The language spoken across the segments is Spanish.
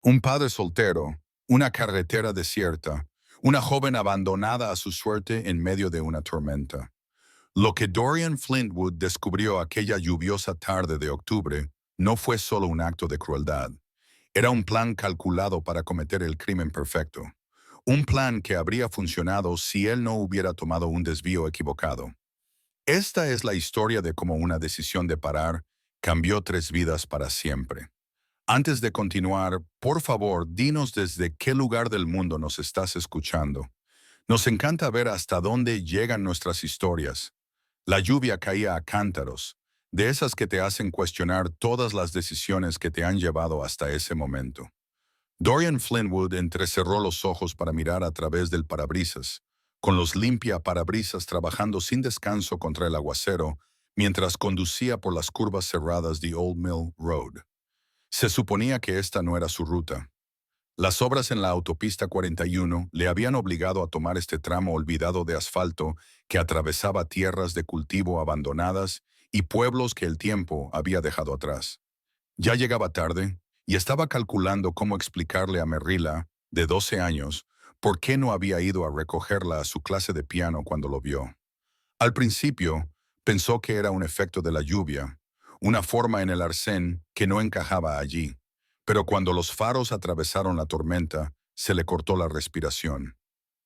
Un padre soltero, una carretera desierta, una joven abandonada a su suerte en medio de una tormenta. Lo que Dorian Flintwood descubrió aquella lluviosa tarde de octubre no fue solo un acto de crueldad. Era un plan calculado para cometer el crimen perfecto. Un plan que habría funcionado si él no hubiera tomado un desvío equivocado. Esta es la historia de cómo una decisión de parar cambió tres vidas para siempre. Antes de continuar, por favor, dinos desde qué lugar del mundo nos estás escuchando. Nos encanta ver hasta dónde llegan nuestras historias. La lluvia caía a cántaros, de esas que te hacen cuestionar todas las decisiones que te han llevado hasta ese momento. Dorian Flintwood entrecerró los ojos para mirar a través del parabrisas, con los limpia parabrisas trabajando sin descanso contra el aguacero mientras conducía por las curvas cerradas de Old Mill Road. Se suponía que esta no era su ruta. Las obras en la autopista 41 le habían obligado a tomar este tramo olvidado de asfalto que atravesaba tierras de cultivo abandonadas y pueblos que el tiempo había dejado atrás. Ya llegaba tarde y estaba calculando cómo explicarle a Merrila, de 12 años, por qué no había ido a recogerla a su clase de piano cuando lo vio. Al principio, pensó que era un efecto de la lluvia, una forma en el arcén que no encajaba allí, pero cuando los faros atravesaron la tormenta, se le cortó la respiración.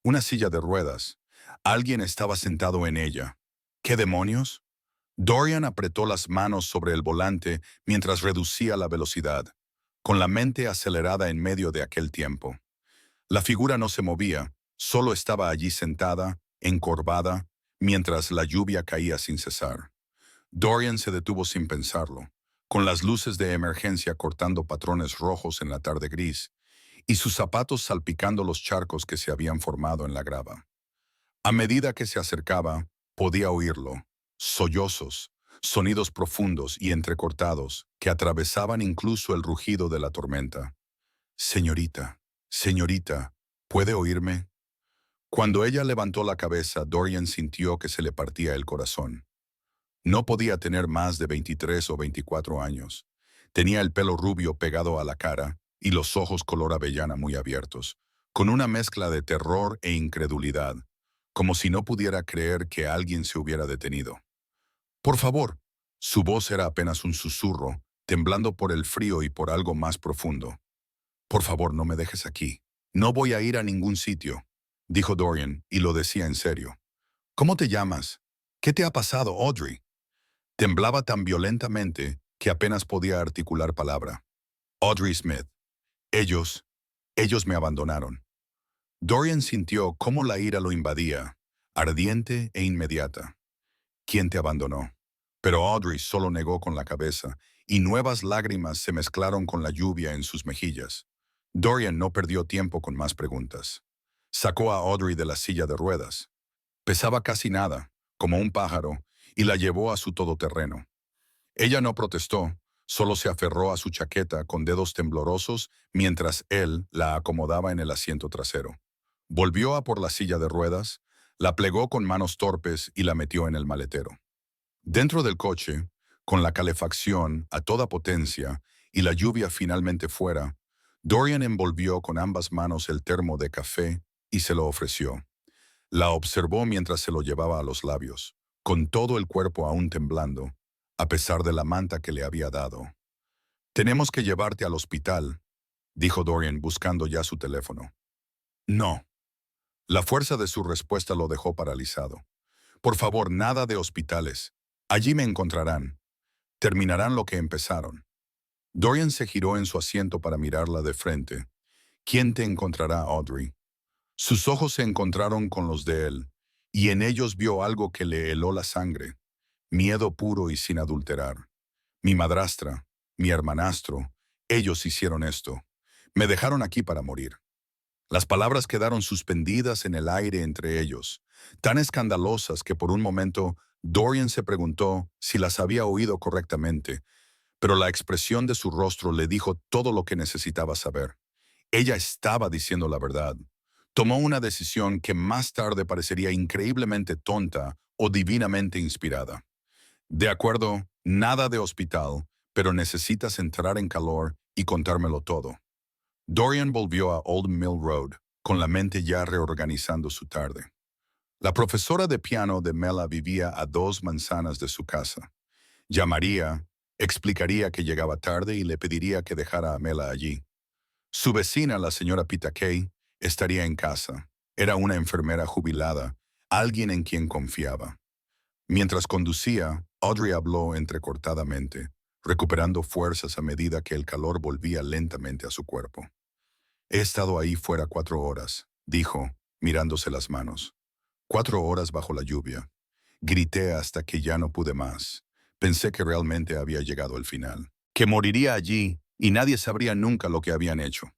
Una silla de ruedas. Alguien estaba sentado en ella. ¿Qué demonios? Dorian apretó las manos sobre el volante mientras reducía la velocidad, con la mente acelerada en medio de aquel tiempo. La figura no se movía, solo estaba allí sentada, encorvada, mientras la lluvia caía sin cesar. Dorian se detuvo sin pensarlo, con las luces de emergencia cortando patrones rojos en la tarde gris, y sus zapatos salpicando los charcos que se habían formado en la grava. A medida que se acercaba, podía oírlo, sollozos, sonidos profundos y entrecortados que atravesaban incluso el rugido de la tormenta. Señorita, señorita, ¿puede oírme? Cuando ella levantó la cabeza, Dorian sintió que se le partía el corazón. No podía tener más de 23 o 24 años. Tenía el pelo rubio pegado a la cara y los ojos color avellana muy abiertos, con una mezcla de terror e incredulidad, como si no pudiera creer que alguien se hubiera detenido. Por favor. Su voz era apenas un susurro, temblando por el frío y por algo más profundo. Por favor, no me dejes aquí. No voy a ir a ningún sitio, dijo Dorian, y lo decía en serio. ¿Cómo te llamas? ¿Qué te ha pasado, Audrey? Temblaba tan violentamente que apenas podía articular palabra. Audrey Smith. Ellos, ellos me abandonaron. Dorian sintió cómo la ira lo invadía, ardiente e inmediata. ¿Quién te abandonó? Pero Audrey solo negó con la cabeza, y nuevas lágrimas se mezclaron con la lluvia en sus mejillas. Dorian no perdió tiempo con más preguntas. Sacó a Audrey de la silla de ruedas. Pesaba casi nada, como un pájaro, y la llevó a su todoterreno. Ella no protestó, solo se aferró a su chaqueta con dedos temblorosos mientras él la acomodaba en el asiento trasero. Volvió a por la silla de ruedas, la plegó con manos torpes y la metió en el maletero. Dentro del coche, con la calefacción a toda potencia y la lluvia finalmente fuera, Dorian envolvió con ambas manos el termo de café y se lo ofreció. La observó mientras se lo llevaba a los labios, con todo el cuerpo aún temblando, a pesar de la manta que le había dado. «Tenemos que llevarte al hospital», dijo Dorian buscando ya su teléfono. «No». La fuerza de su respuesta lo dejó paralizado. «Por favor, nada de hospitales. Allí me encontrarán. Terminarán lo que empezaron». Dorian se giró en su asiento para mirarla de frente. «¿Quién te encontrará, Audrey?» Sus ojos se encontraron con los de él, y en ellos vio algo que le heló la sangre. Miedo puro y sin adulterar. Mi madrastra, mi hermanastro, ellos hicieron esto. Me dejaron aquí para morir. Las palabras quedaron suspendidas en el aire entre ellos, tan escandalosas que por un momento Dorian se preguntó si las había oído correctamente, pero la expresión de su rostro le dijo todo lo que necesitaba saber. Ella estaba diciendo la verdad. Tomó una decisión que más tarde parecería increíblemente tonta o divinamente inspirada. De acuerdo, nada de hospital, pero necesitas entrar en calor y contármelo todo. Dorian volvió a Old Mill Road, con la mente ya reorganizando su tarde. La profesora de piano de Mela vivía a 2 manzanas de su casa. Llamaría, explicaría que llegaba tarde y le pediría que dejara a Mela allí. Su vecina, la señora Pitakay, estaría en casa. Era una enfermera jubilada, alguien en quien confiaba. Mientras conducía, Audrey habló entrecortadamente, recuperando fuerzas a medida que el calor volvía lentamente a su cuerpo. He estado ahí fuera 4 horas, dijo, mirándose las manos. 4 horas bajo la lluvia. Grité hasta que ya no pude más. Pensé que realmente había llegado el final. Que moriría allí y nadie sabría nunca lo que habían hecho.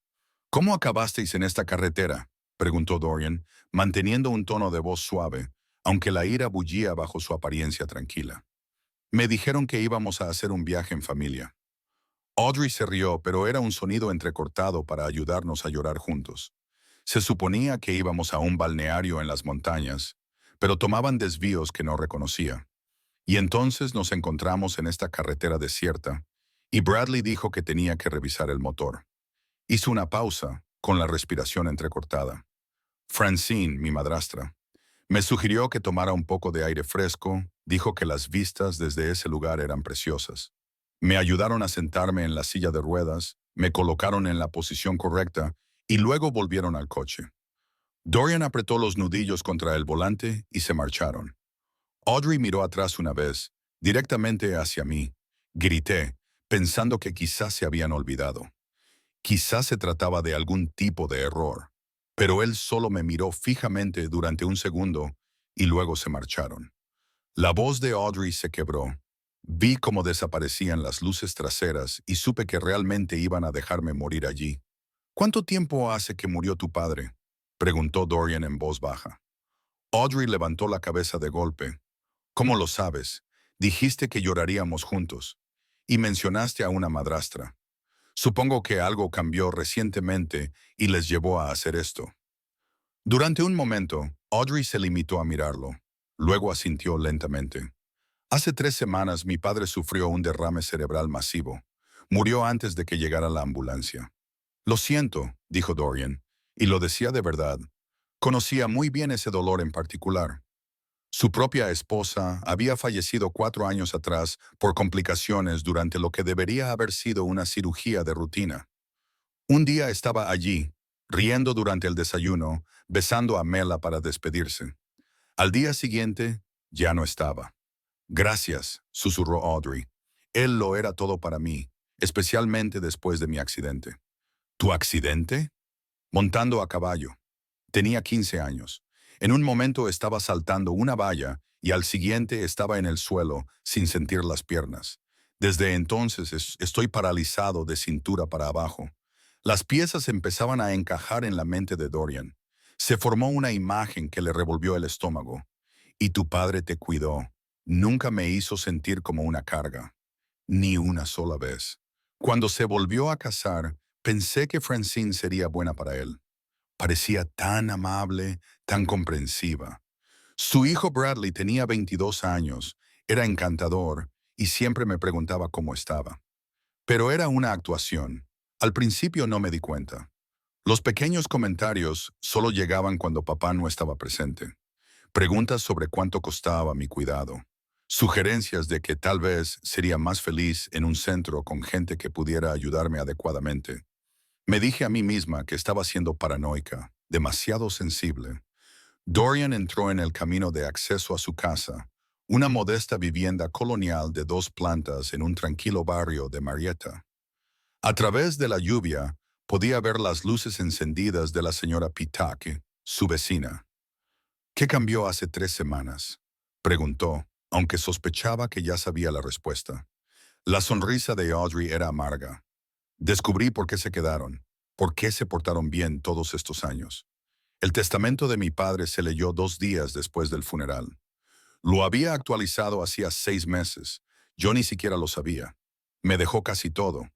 ¿Cómo acabasteis en esta carretera?, preguntó Dorian, manteniendo un tono de voz suave, aunque la ira bullía bajo su apariencia tranquila. Me dijeron que íbamos a hacer un viaje en familia. Audrey se rió, pero era un sonido entrecortado para ayudarnos a llorar juntos. Se suponía que íbamos a un balneario en las montañas, pero tomaban desvíos que no reconocía. Y entonces nos encontramos en esta carretera desierta, y Bradley dijo que tenía que revisar el motor. Hizo una pausa, con la respiración entrecortada. Francine, mi madrastra, me sugirió que tomara un poco de aire fresco, dijo que las vistas desde ese lugar eran preciosas. Me ayudaron a sentarme en la silla de ruedas, me colocaron en la posición correcta y luego volvieron al coche. Dorian apretó los nudillos contra el volante y se marcharon. Audrey miró atrás una vez, directamente hacia mí. Grité, pensando que quizás se habían olvidado. Quizás se trataba de algún tipo de error. Pero él solo me miró fijamente durante un segundo y luego se marcharon. La voz de Audrey se quebró. Vi cómo desaparecían las luces traseras y supe que realmente iban a dejarme morir allí. ¿Cuánto tiempo hace que murió tu padre?, preguntó Dorian en voz baja. Audrey levantó la cabeza de golpe. ¿Cómo lo sabes? Dijiste que lloraríamos juntos. Y mencionaste a una madrastra. Supongo que algo cambió recientemente y les llevó a hacer esto. Durante un momento, Audrey se limitó a mirarlo. Luego asintió lentamente. Hace 3 semanas mi padre sufrió un derrame cerebral masivo. Murió antes de que llegara la ambulancia. Lo siento, dijo Dorian, y lo decía de verdad. Conocía muy bien ese dolor en particular. Su propia esposa había fallecido 4 años atrás por complicaciones durante lo que debería haber sido una cirugía de rutina. Un día estaba allí, riendo durante el desayuno, besando a Mela para despedirse. Al día siguiente, ya no estaba. Gracias, susurró Audrey. Él lo era todo para mí, especialmente después de mi accidente. ¿Tu accidente? Montando a caballo. Tenía 15 años. En un momento estaba saltando una valla y al siguiente estaba en el suelo, sin sentir las piernas. Desde entonces estoy paralizado de cintura para abajo. Las piezas empezaban a encajar en la mente de Dorian. Se formó una imagen que le revolvió el estómago. Y tu padre te cuidó. Nunca me hizo sentir como una carga. Ni una sola vez. Cuando se volvió a casar, pensé que Francine sería buena para él. Parecía tan amable, tan comprensiva. Su hijo Bradley tenía 22 años, era encantador y siempre me preguntaba cómo estaba. Pero era una actuación. Al principio no me di cuenta. Los pequeños comentarios solo llegaban cuando papá no estaba presente. Preguntas sobre cuánto costaba mi cuidado. Sugerencias de que tal vez sería más feliz en un centro con gente que pudiera ayudarme adecuadamente. Me dije a mí misma que estaba siendo paranoica, demasiado sensible. Dorian entró en el camino de acceso a su casa, una modesta vivienda colonial de 2 plantas en un tranquilo barrio de Marietta. A través de la lluvia, podía ver las luces encendidas de la señora Pitake, su vecina. ¿Qué cambió hace 3 semanas?, preguntó, aunque sospechaba que ya sabía la respuesta. La sonrisa de Audrey era amarga. Descubrí por qué se quedaron, por qué se portaron bien todos estos años. El testamento de mi padre se leyó 2 días después del funeral. Lo había actualizado hacía 6 meses. Yo ni siquiera lo sabía. Me dejó casi todo.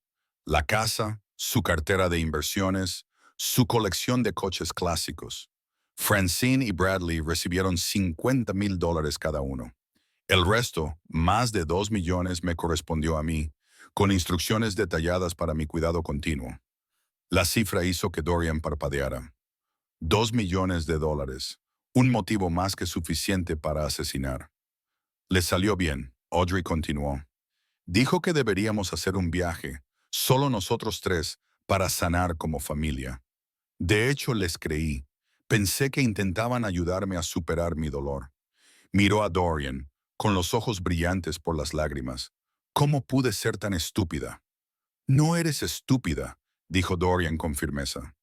La casa, su cartera de inversiones, su colección de coches clásicos. Francine y Bradley recibieron $50,000 cada uno. El resto, más de 2 millones, me correspondió a mí, con instrucciones detalladas para mi cuidado continuo. La cifra hizo que Dorian parpadeara. $2 millones. Un motivo más que suficiente para asesinar. Le salió bien, Audrey continuó. Dijo que deberíamos hacer un viaje, solo nosotros tres, para sanar como familia. De hecho, les creí. Pensé que intentaban ayudarme a superar mi dolor. Miró a Dorian, con los ojos brillantes por las lágrimas. ¿Cómo pude ser tan estúpida? No eres estúpida, dijo Dorian con firmeza.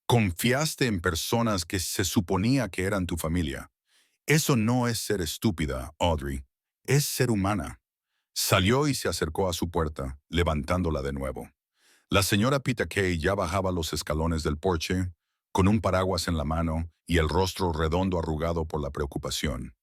Confiaste en personas que se suponía que eran tu familia. Eso no es ser estúpida, Audrey. Es ser humana. Salió y se acercó a su puerta, levantándola de nuevo. La señora Pita Kay ya bajaba los escalones del porche, con un paraguas en la mano y el rostro redondo arrugado por la preocupación.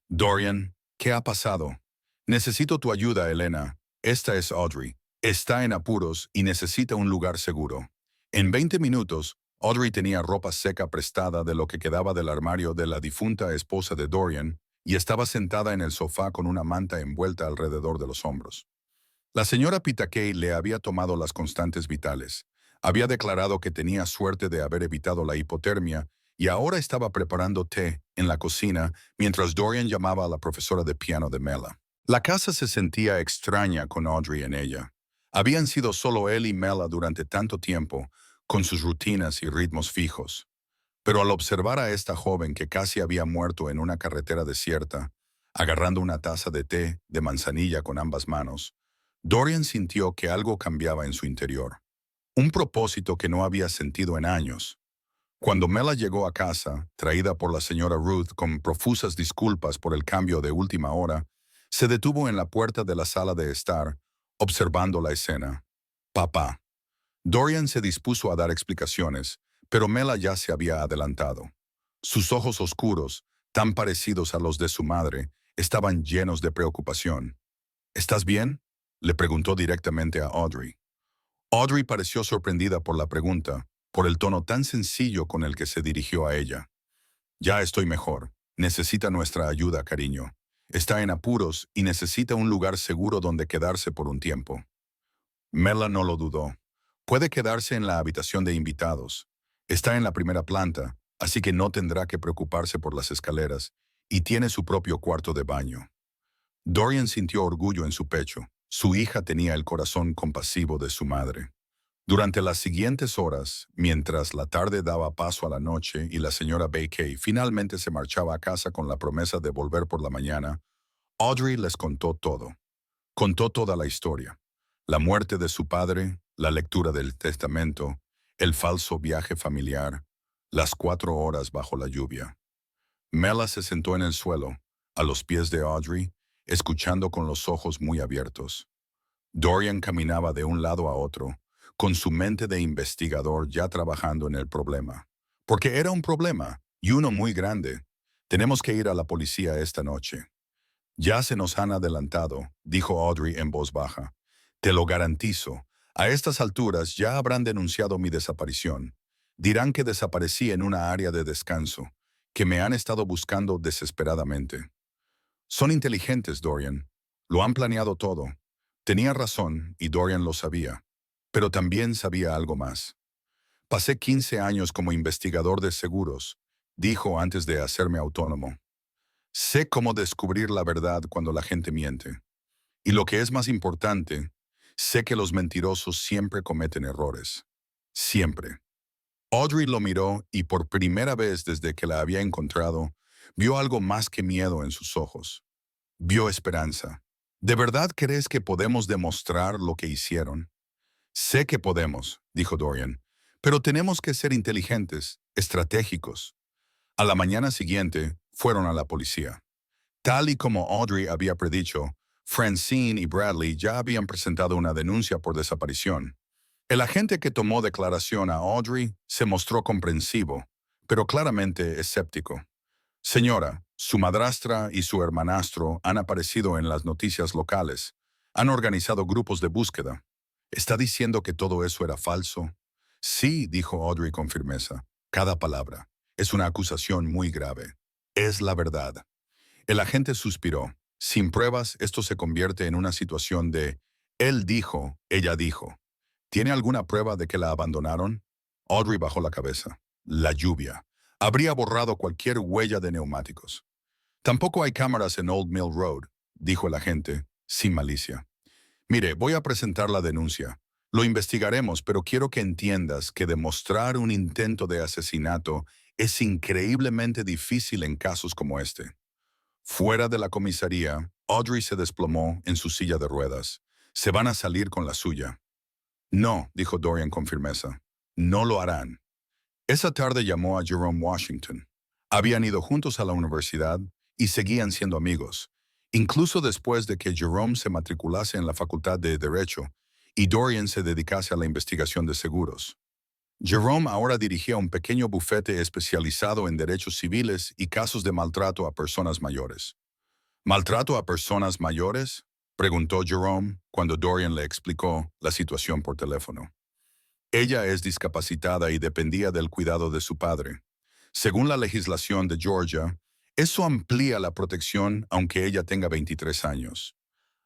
Dorian, ¿qué ha pasado? Necesito tu ayuda, Elena. Esta es Audrey. Está en apuros y necesita un lugar seguro. En 20 minutos, Audrey tenía ropa seca prestada de lo que quedaba del armario de la difunta esposa de Dorian y estaba sentada en el sofá con una manta envuelta alrededor de los hombros. La señora Pitakay le había tomado las constantes vitales. Había declarado que tenía suerte de haber evitado la hipotermia y ahora estaba preparando té en la cocina mientras Dorian llamaba a la profesora de piano de Mela. La casa se sentía extraña con Audrey en ella. Habían sido solo él y Mela durante tanto tiempo, con sus rutinas y ritmos fijos. Pero al observar a esta joven que casi había muerto en una carretera desierta, agarrando una taza de té de manzanilla con ambas manos, Dorian sintió que algo cambiaba en su interior. Un propósito que no había sentido en años. Cuando Mela llegó a casa, traída por la señora Ruth con profusas disculpas por el cambio de última hora, se detuvo en la puerta de la sala de estar, observando la escena. Papá. Dorian se dispuso a dar explicaciones, pero Mela ya se había adelantado. Sus ojos oscuros, tan parecidos a los de su madre, estaban llenos de preocupación. ¿Estás bien?, le preguntó directamente a Audrey. Audrey pareció sorprendida por la pregunta, por el tono tan sencillo con el que se dirigió a ella. Ya estoy mejor. Necesita nuestra ayuda, cariño. Está en apuros y necesita un lugar seguro donde quedarse por un tiempo. Mela no lo dudó. Puede quedarse en la habitación de invitados. Está en la primera planta, así que no tendrá que preocuparse por las escaleras, y tiene su propio cuarto de baño. Dorian sintió orgullo en su pecho. Su hija tenía el corazón compasivo de su madre. Durante las siguientes horas, mientras la tarde daba paso a la noche y la señora Bakay finalmente se marchaba a casa con la promesa de volver por la mañana, Audrey les contó todo. Contó toda la historia. La muerte de su padre, la lectura del testamento, el falso viaje familiar, las 4 horas bajo la lluvia. Mela se sentó en el suelo, a los pies de Audrey, escuchando con los ojos muy abiertos. Dorian caminaba de un lado a otro, con su mente de investigador ya trabajando en el problema. Porque era un problema, y uno muy grande. Tenemos que ir a la policía esta noche. Ya se nos han adelantado, dijo Audrey en voz baja. Te lo garantizo. A estas alturas ya habrán denunciado mi desaparición. Dirán que desaparecí en una área de descanso, que me han estado buscando desesperadamente. Son inteligentes, Dorian. Lo han planeado todo. Tenía razón, y Dorian lo sabía. Pero también sabía algo más. Pasé 15 años como investigador de seguros, dijo antes de hacerme autónomo. Sé cómo descubrir la verdad cuando la gente miente. Y lo que es más importante, sé que los mentirosos siempre cometen errores. Siempre. Audrey lo miró y por primera vez desde que la había encontrado, vio algo más que miedo en sus ojos. Vio esperanza. ¿De verdad crees que podemos demostrar lo que hicieron? Sé que podemos, dijo Dorian, pero tenemos que ser inteligentes, estratégicos. A la mañana siguiente, fueron a la policía. Tal y como Audrey había predicho, Francine y Bradley ya habían presentado una denuncia por desaparición. El agente que tomó declaración a Audrey se mostró comprensivo, pero claramente escéptico. Señora, su madrastra y su hermanastro han aparecido en las noticias locales. Han organizado grupos de búsqueda. ¿Está diciendo que todo eso era falso? Sí, dijo Audrey con firmeza. Cada palabra. Es una acusación muy grave. Es la verdad. El agente suspiró. Sin pruebas, esto se convierte en una situación de él dijo, ella dijo. ¿Tiene alguna prueba de que la abandonaron? Audrey bajó la cabeza. La lluvia. Habría borrado cualquier huella de neumáticos. Tampoco hay cámaras en Old Mill Road, dijo el agente, sin malicia. Mire, voy a presentar la denuncia. Lo investigaremos, pero quiero que entiendas que demostrar un intento de asesinato es increíblemente difícil en casos como este. Fuera de la comisaría, Audrey se desplomó en su silla de ruedas. Se van a salir con la suya. No, dijo Dorian con firmeza. No lo harán. Esa tarde llamó a Jerome Washington. Habían ido juntos a la universidad y seguían siendo amigos, incluso después de que Jerome se matriculase en la Facultad de Derecho y Dorian se dedicase a la investigación de seguros. Jerome ahora dirigía un pequeño bufete especializado en derechos civiles y casos de maltrato a personas mayores. ¿Maltrato a personas mayores?, preguntó Jerome cuando Dorian le explicó la situación por teléfono. Ella es discapacitada y dependía del cuidado de su padre. Según la legislación de Georgia, eso amplía la protección aunque ella tenga 23 años.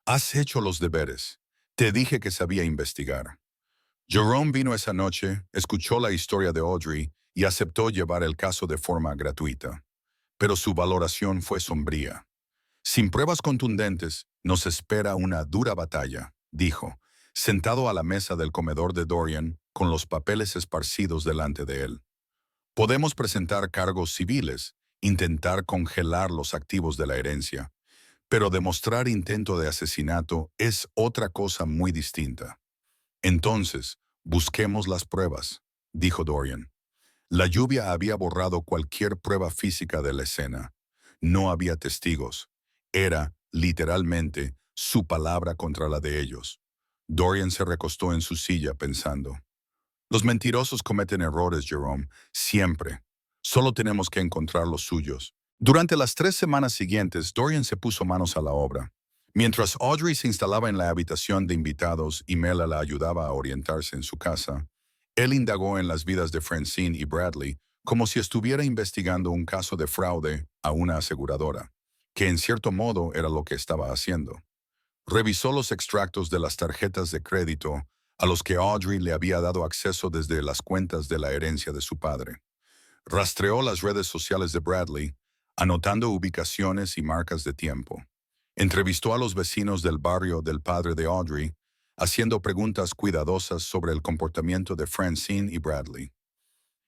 Has hecho los deberes. Te dije que sabía investigar. Jerome vino esa noche, escuchó la historia de Audrey y aceptó llevar el caso de forma gratuita. Pero su valoración fue sombría. Sin pruebas contundentes, nos espera una dura batalla, dijo, sentado a la mesa del comedor de Dorian con los papeles esparcidos delante de él. Podemos presentar cargos civiles, intentar congelar los activos de la herencia, pero demostrar intento de asesinato es otra cosa muy distinta. Entonces, busquemos las pruebas, dijo Dorian. La lluvia había borrado cualquier prueba física de la escena. No había testigos. Era, literalmente, su palabra contra la de ellos. Dorian se recostó en su silla pensando. Los mentirosos cometen errores, Jerome, siempre. Solo tenemos que encontrar los suyos. Durante las 3 semanas siguientes, Dorian se puso manos a la obra. Mientras Audrey se instalaba en la habitación de invitados y Mela la ayudaba a orientarse en su casa, él indagó en las vidas de Francine y Bradley como si estuviera investigando un caso de fraude a una aseguradora, que en cierto modo era lo que estaba haciendo. Revisó los extractos de las tarjetas de crédito a los que Audrey le había dado acceso desde las cuentas de la herencia de su padre. Rastreó las redes sociales de Bradley, anotando ubicaciones y marcas de tiempo. Entrevistó a los vecinos del barrio del padre de Audrey, haciendo preguntas cuidadosas sobre el comportamiento de Francine y Bradley.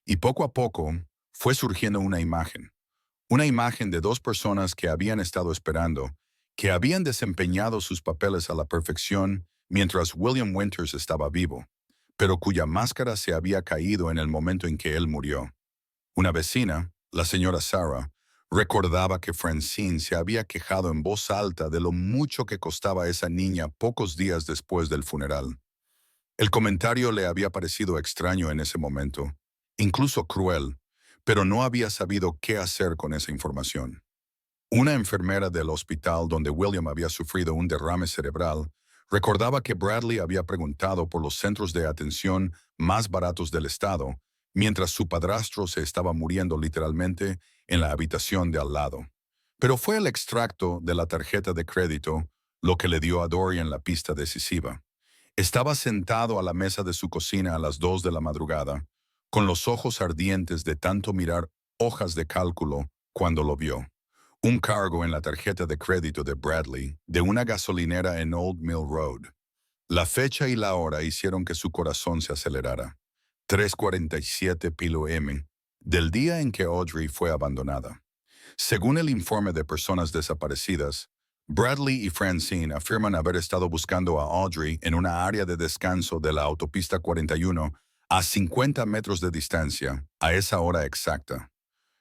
Y poco a poco fue surgiendo una imagen de 2 personas que habían estado esperando, que habían desempeñado sus papeles a la perfección mientras William Winters estaba vivo, pero cuya máscara se había caído en el momento en que él murió. Una vecina, la señora Sarah, recordaba que Francine se había quejado en voz alta de lo mucho que costaba a esa niña pocos días después del funeral. El comentario le había parecido extraño en ese momento, incluso cruel, pero no había sabido qué hacer con esa información. Una enfermera del hospital donde William había sufrido un derrame cerebral recordaba que Bradley había preguntado por los centros de atención más baratos del estado, mientras su padrastro se estaba muriendo literalmente en la habitación de al lado. Pero fue el extracto de la tarjeta de crédito lo que le dio a Dorian la pista decisiva. Estaba sentado a la mesa de su cocina a las 2 de la madrugada, con los ojos ardientes de tanto mirar hojas de cálculo cuando lo vio. Un cargo en la tarjeta de crédito de Bradley, de una gasolinera en Old Mill Road. La fecha y la hora hicieron que su corazón se acelerara. 3:47 p.m., del día en que Audrey fue abandonada. Según el informe de personas desaparecidas, Bradley y Francine afirman haber estado buscando a Audrey en una área de descanso de la autopista 41 a 50 metros de distancia, a esa hora exacta.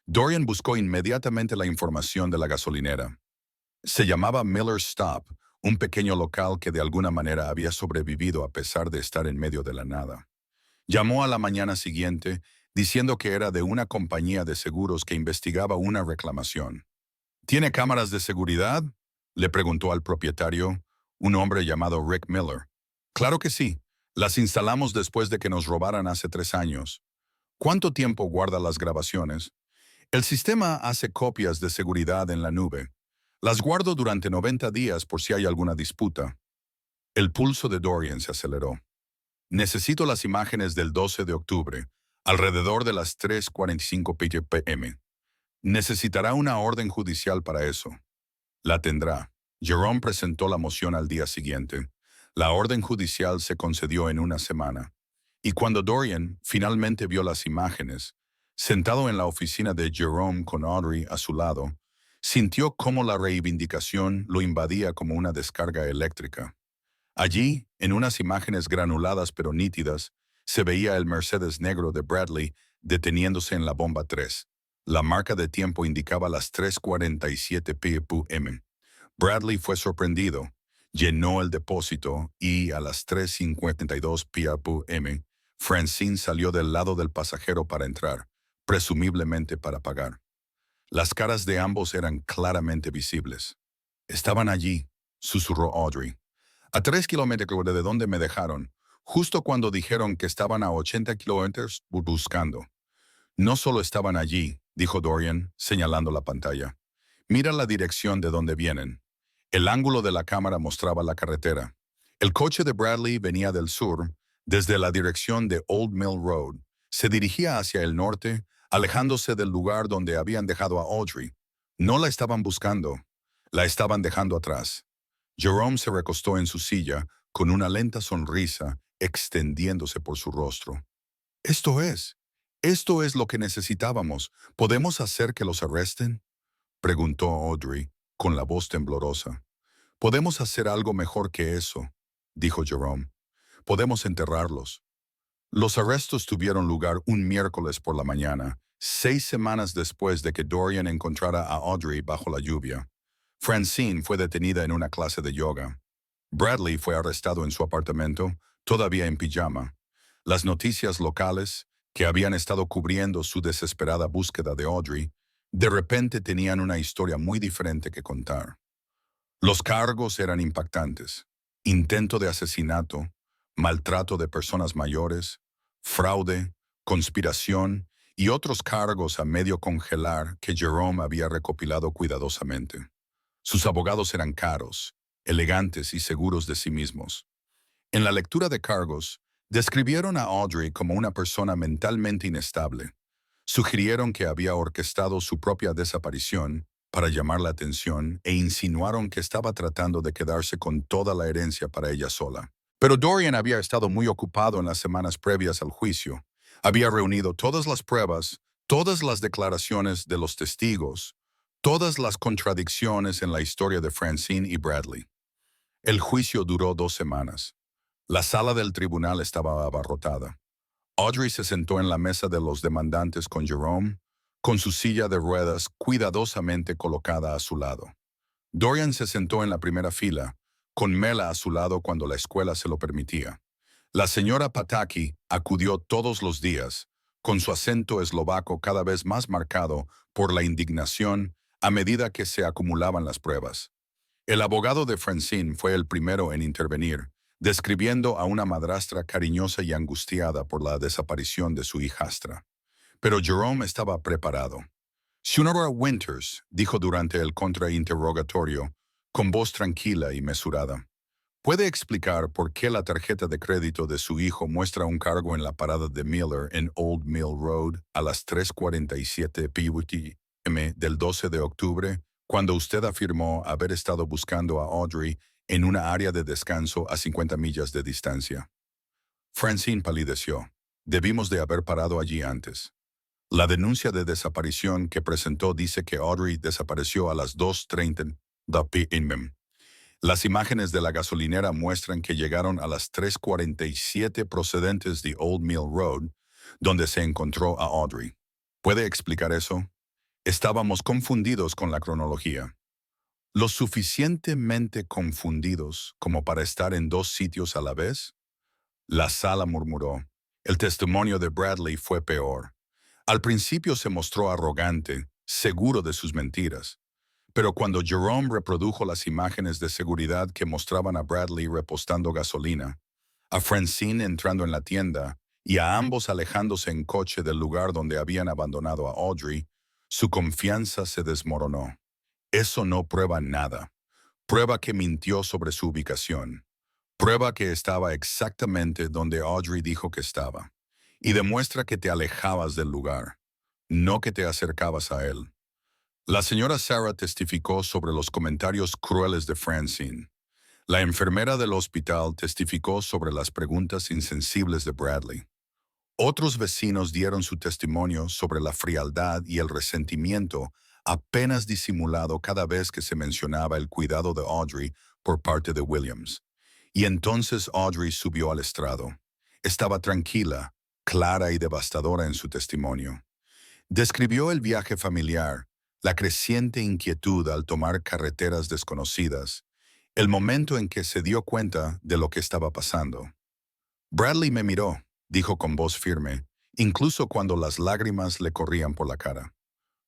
Dorian buscó inmediatamente la información de la gasolinera. Se llamaba Miller's Stop, un pequeño local que de alguna manera había sobrevivido a pesar de estar en medio de la nada. Llamó a la mañana siguiente diciendo que era de una compañía de seguros que investigaba una reclamación. ¿Tiene cámaras de seguridad?, le preguntó al propietario, un hombre llamado Rick Miller. Claro que sí. Las instalamos después de que nos robaran hace 3 años. ¿Cuánto tiempo guarda las grabaciones? El sistema hace copias de seguridad en la nube. Las guardo durante 90 días por si hay alguna disputa. El pulso de Dorian se aceleró. Necesito las imágenes del 12 de octubre, alrededor de las 3:45 p.m. Necesitará una orden judicial para eso. La tendrá. Jerome presentó la moción al día siguiente. La orden judicial se concedió en una semana. Y cuando Dorian finalmente vio las imágenes, sentado en la oficina de Jerome con Audrey a su lado, sintió cómo la reivindicación lo invadía como una descarga eléctrica. Allí, en unas imágenes granuladas pero nítidas, se veía el Mercedes negro de Bradley deteniéndose en la bomba 3. La marca de tiempo indicaba las 3:47 p.m. Bradley fue sorprendido, llenó el depósito y a las 3:52 p.m. Francine salió del lado del pasajero para entrar, presumiblemente para pagar. Las caras de ambos eran claramente visibles. Estaban allí, susurró Audrey. A 3 kilómetros de donde me dejaron, justo cuando dijeron que estaban a 80 kilómetros buscando. No solo estaban allí, dijo Dorian, señalando la pantalla. Mira la dirección de donde vienen. El ángulo de la cámara mostraba la carretera. El coche de Bradley venía del sur, desde la dirección de Old Mill Road. Se dirigía hacia el norte, alejándose del lugar donde habían dejado a Audrey. No la estaban buscando, la estaban dejando atrás. Jerome se recostó en su silla, con una lenta sonrisa extendiéndose por su rostro. Esto es lo que necesitábamos. ¿Podemos hacer que los arresten? Preguntó Audrey, con la voz temblorosa. Podemos hacer algo mejor que eso, dijo Jerome. Podemos enterrarlos. Los arrestos tuvieron lugar un miércoles por la mañana, 6 semanas después de que Dorian encontrara a Audrey bajo la lluvia. Francine fue detenida en una clase de yoga. Bradley fue arrestado en su apartamento, todavía en pijama. Las noticias locales, que habían estado cubriendo su desesperada búsqueda de Audrey, de repente tenían una historia muy diferente que contar. Los cargos eran impactantes: intento de asesinato, maltrato de personas mayores, fraude, conspiración y otros cargos a medio congelar que Jerome había recopilado cuidadosamente. Sus abogados eran caros, elegantes y seguros de sí mismos. En la lectura de cargos, describieron a Audrey como una persona mentalmente inestable. Sugirieron que había orquestado su propia desaparición para llamar la atención e insinuaron que estaba tratando de quedarse con toda la herencia para ella sola. Pero Dorian había estado muy ocupado en las semanas previas al juicio. Había reunido todas las pruebas, todas las declaraciones de los testigos, todas las contradicciones en la historia de Francine y Bradley. El juicio duró 2 semanas. La sala del tribunal estaba abarrotada. Audrey se sentó en la mesa de los demandantes con Jerome, con su silla de ruedas cuidadosamente colocada a su lado. Dorian se sentó en la primera fila, con Mela a su lado cuando la escuela se lo permitía. La señora Pataki acudió todos los días, con su acento eslovaco cada vez más marcado por la indignación a medida que se acumulaban las pruebas. El abogado de Francine fue el primero en intervenir, describiendo a una madrastra cariñosa y angustiada por la desaparición de su hijastra. Pero Jerome estaba preparado. Señora Winters, dijo durante el contrainterrogatorio, con voz tranquila y mesurada, ¿puede explicar por qué la tarjeta de crédito de su hijo muestra un cargo en la parada de Miller en Old Mill Road a las 3:47 p.m. del 12 de octubre, cuando usted afirmó haber estado buscando a Audrey en una área de descanso a 50 millas de distancia? Francine palideció. Debimos de haber parado allí antes. La denuncia de desaparición que presentó dice que Audrey desapareció a las 2:30 p.m. Las imágenes de la gasolinera muestran que llegaron a las 3:47 procedentes de Old Mill Road, donde se encontró a Audrey. ¿Puede explicar eso? Estábamos confundidos con la cronología. ¿Lo suficientemente confundidos como para estar en dos sitios a la vez? La sala murmuró. El testimonio de Bradley fue peor. Al principio se mostró arrogante, seguro de sus mentiras. Pero cuando Jerome reprodujo las imágenes de seguridad que mostraban a Bradley repostando gasolina, a Francine entrando en la tienda y a ambos alejándose en coche del lugar donde habían abandonado a Audrey, su confianza se desmoronó. Eso no prueba nada. Prueba que mintió sobre su ubicación. Prueba que estaba exactamente donde Audrey dijo que estaba. y demuestra que te alejabas del lugar, no que te acercabas a él. La señora Sarah testificó sobre los comentarios crueles de Francine. La enfermera del hospital testificó sobre las preguntas insensibles de Bradley. Otros vecinos dieron su testimonio sobre la frialdad y el resentimiento apenas disimulado cada vez que se mencionaba el cuidado de Audrey por parte de Williams. Y entonces Audrey subió al estrado. Estaba tranquila, clara y devastadora en su testimonio. Describió el viaje familiar, la creciente inquietud al tomar carreteras desconocidas, el momento en que se dio cuenta de lo que estaba pasando. Bradley me miró, dijo con voz firme, incluso cuando las lágrimas le corrían por la cara.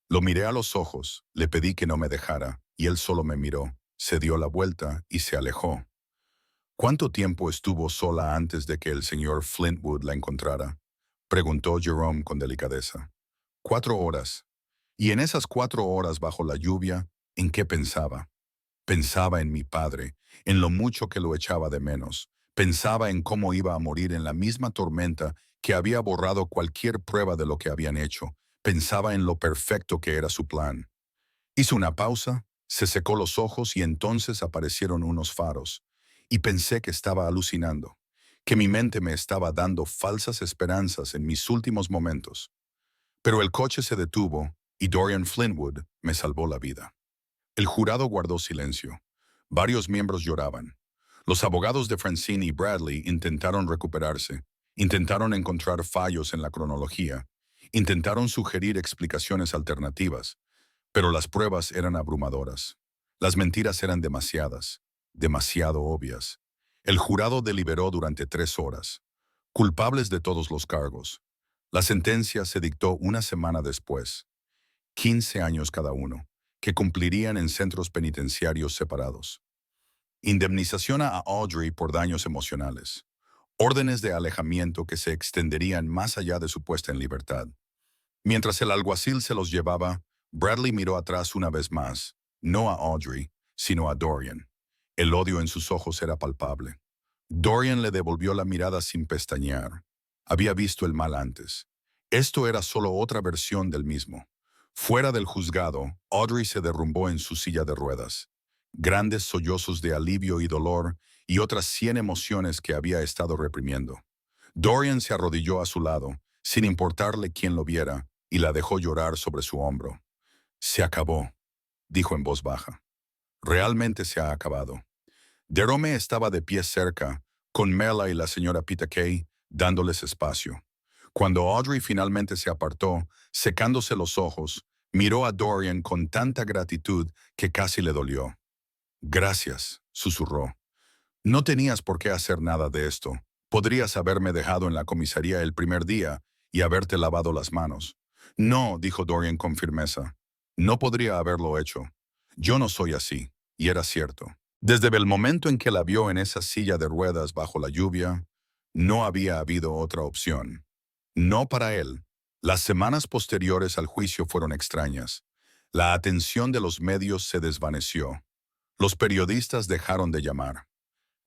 Lo miré a los ojos, le pedí que no me dejara, y él solo me miró, se dio la vuelta y se alejó. ¿Cuánto tiempo estuvo sola antes de que el señor Flintwood la encontrara? Preguntó Jerome con delicadeza. 4 horas. Y en esas 4 horas bajo la lluvia, ¿en qué pensaba? Pensaba en mi padre, en lo mucho que lo echaba de menos. Pensaba en cómo iba a morir en la misma tormenta que había borrado cualquier prueba de lo que habían hecho. Pensaba en lo perfecto que era su plan. Hizo una pausa, se secó los ojos y entonces aparecieron unos faros. Y pensé que estaba alucinando, que mi mente me estaba dando falsas esperanzas en mis últimos momentos. Pero el coche se detuvo y Dorian Flintwood me salvó la vida. El jurado guardó silencio. Varios miembros lloraban. Los abogados de Francine y Bradley intentaron recuperarse, intentaron encontrar fallos en la cronología, intentaron sugerir explicaciones alternativas, pero las pruebas eran abrumadoras. Las mentiras eran demasiadas, demasiado obvias. El jurado deliberó durante 3 horas, culpables de todos los cargos. La sentencia se dictó una semana después, 15 años cada uno, que cumplirían en centros penitenciarios separados. Indemnización a Audrey por daños emocionales. Órdenes de alejamiento que se extenderían más allá de su puesta en libertad. Mientras el alguacil se los llevaba, Bradley miró atrás una vez más, no a Audrey, sino a Dorian. El odio en sus ojos era palpable. Dorian le devolvió la mirada sin pestañear. Había visto el mal antes. Esto era solo otra versión del mismo. Fuera del juzgado, Audrey se derrumbó en su silla de ruedas. Grandes sollozos de alivio y dolor y otras 100 emociones que había estado reprimiendo. Dorian se arrodilló a su lado, sin importarle quién lo viera, y la dejó llorar sobre su hombro. Se acabó, dijo en voz baja. Realmente se ha acabado. Jerome estaba de pie cerca, con Mela y la señora Pita Kay, dándoles espacio. Cuando Audrey finalmente se apartó, secándose los ojos, miró a Dorian con tanta gratitud que casi le dolió. Gracias, susurró. No tenías por qué hacer nada de esto. Podrías haberme dejado en la comisaría el primer día y haberte lavado las manos. No, dijo Dorian con firmeza. No podría haberlo hecho. Yo no soy así, y era cierto. Desde el momento en que la vio en esa silla de ruedas bajo la lluvia, no había habido otra opción. No para él. Las semanas posteriores al juicio fueron extrañas. La atención de los medios se desvaneció. Los periodistas dejaron de llamar.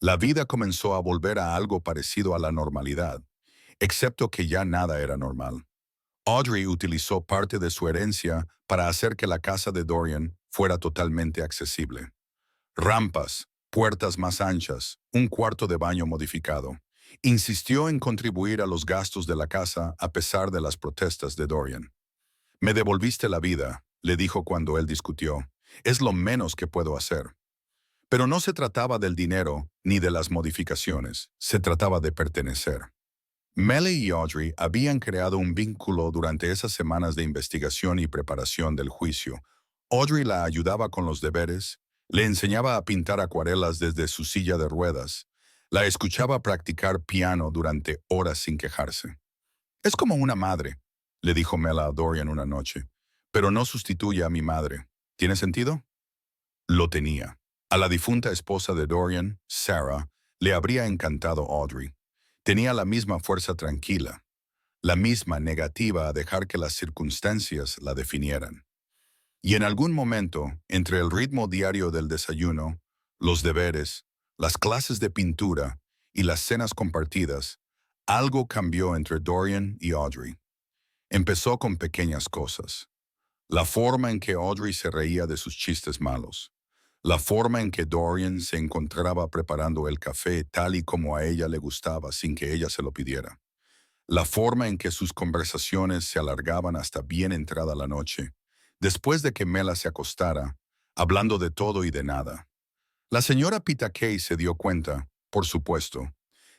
La vida comenzó a volver a algo parecido a la normalidad, excepto que ya nada era normal. Audrey utilizó parte de su herencia para hacer que la casa de Dorian fuera totalmente accesible. Rampas, puertas más anchas, un cuarto de baño modificado. Insistió en contribuir a los gastos de la casa a pesar de las protestas de Dorian. Me devolviste la vida, le dijo cuando él discutió. Es lo menos que puedo hacer. Pero no se trataba del dinero ni de las modificaciones, se trataba de pertenecer. Melly y Audrey habían creado un vínculo durante esas semanas de investigación y preparación del juicio. Audrey la ayudaba con los deberes, le enseñaba a pintar acuarelas desde su silla de ruedas, la escuchaba practicar piano durante horas sin quejarse. Es como una madre, le dijo Mela a Dorian una noche, pero no sustituye a mi madre. ¿Tiene sentido? Lo tenía. A la difunta esposa de Dorian, Sarah, le habría encantado Audrey. Tenía la misma fuerza tranquila, la misma negativa a dejar que las circunstancias la definieran. Y en algún momento, entre el ritmo diario del desayuno, los deberes, las clases de pintura y las cenas compartidas, Algo cambió entre Dorian y Audrey. Empezó con pequeñas cosas. La forma en que Audrey se reía de sus chistes malos. La forma en que Dorian se encontraba preparando el café tal y como a ella le gustaba sin que ella se lo pidiera. La forma en que sus conversaciones se alargaban hasta bien entrada la noche, después de que Mela se acostara, hablando de todo y de nada. La señora Pitacay se dio cuenta, por supuesto.